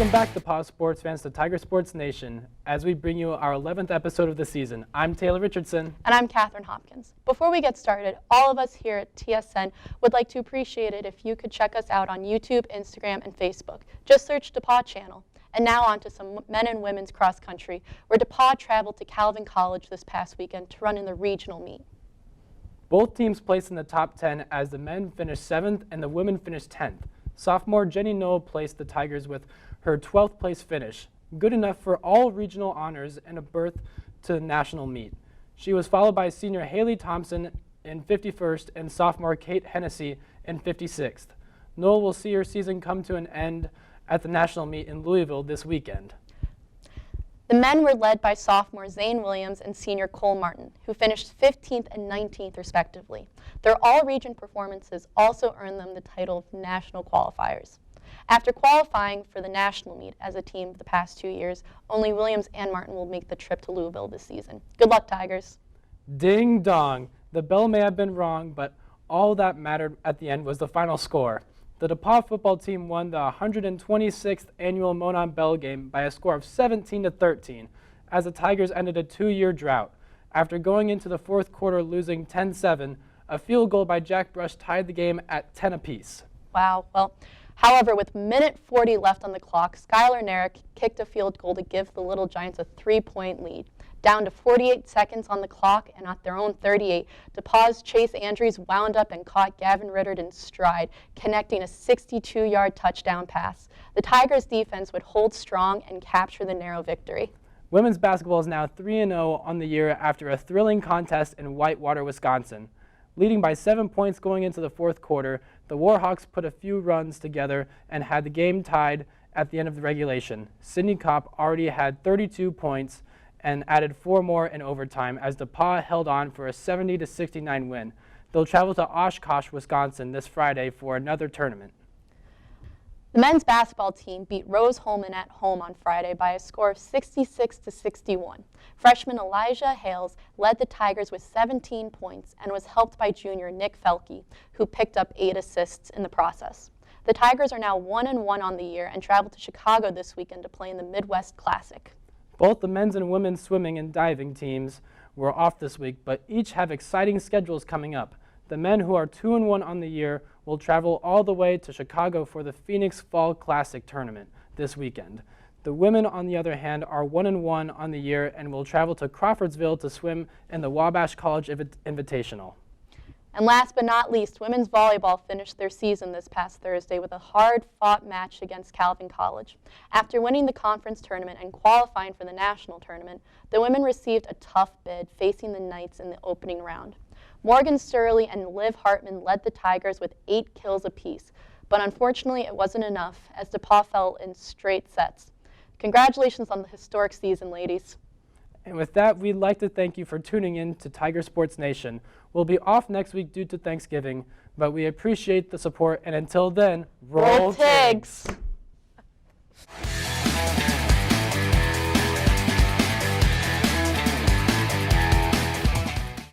Welcome back, DePauw sports fans, to Tiger Sports Nation, as we bring you our 11th episode of the season. I'm Taylor Richardson. And I'm Kathryn Hopkins. Before we get started, all of us here at TSN would like to appreciate it if you could check us out on YouTube, Instagram, and Facebook. Just search DePauw Channel. And now on to some men and women's cross country, where DePauw traveled to Calvin College this past weekend to run in the regional meet. Both teams placed in the top 10 as the men finished 7th and the women finished 10th. Sophomore Jenny Noel placed the Tigers with her 12th place finish, good enough for all regional honors and a berth to the national meet. She was followed by senior Haley Thompson in 51st and sophomore Kate Hennessy in 56th. Noel will see her season come to an end at the national meet in Louisville this weekend. The men were led by sophomore Zane Williams and senior Cole Martin, who finished 15th and 19th respectively. Their all-region performances also earned them the title of national qualifiers. After qualifying for the national meet as a team the past 2 years, only Williams and Martin will make the trip to Louisville this season. Good luck, Tigers. Ding dong. The bell may have been wrong, but all that mattered at the end was the final score. The DePauw football team won the 126th annual Monon Bell game by a score of 17-13 as the Tigers ended a 2-year drought. After going into the fourth quarter losing 10-7, a field goal by Jack Brush tied the game at 10 apiece. Wow. Well, however, with minute 40 left on the clock, Skylar Narek kicked a field goal to give the Little Giants a 3-point lead. Down to 48 seconds on the clock, and at their own 38, DePauw's Chase Andrews wound up and caught Gavin Rittard in stride, connecting a 62-yard touchdown pass. The Tigers' defense would hold strong and capture the narrow victory. Women's basketball is now 3-0 on the year after a thrilling contest in Whitewater, Wisconsin. Leading by 7 points going into the fourth quarter, the Warhawks put a few runs together and had the game tied at the end of the regulation. Sydney Kopp already had 32 points and added 4 more in overtime as DePauw held on for a 70-69 win. They'll travel to Oshkosh, Wisconsin this Friday for another tournament. The men's basketball team beat Rose-Hulman at home on Friday by a score of 66-61. Freshman Elijah Hales led the Tigers with 17 points and was helped by junior Nick Felke, who picked up 8 assists in the process. The Tigers are now 1-1 on the year and travel to Chicago this weekend to play in the Midwest Classic. Both the men's and women's swimming and diving teams were off this week, but each have exciting schedules coming up. The men, who are 2-1 on the year, will travel all the way to Chicago for the Phoenix Fall Classic tournament this weekend. The women, on the other hand, are 1-1 on the year and will travel to Crawfordsville to swim in the Wabash College Invitational. And last but not least, women's volleyball finished their season this past Thursday with a hard-fought match against Calvin College. After winning the conference tournament and qualifying for the national tournament, the women received a tough bid facing the Knights in the opening round. Morgan Sturley and Liv Hartman led the Tigers with 8 kills apiece, but unfortunately it wasn't enough as DePauw fell in straight sets. Congratulations on the historic season, ladies. And with that, we'd like to thank you for tuning in to Tiger Sports Nation. We'll be off next week due to Thanksgiving, but we appreciate the support, and until then, roll Tigs!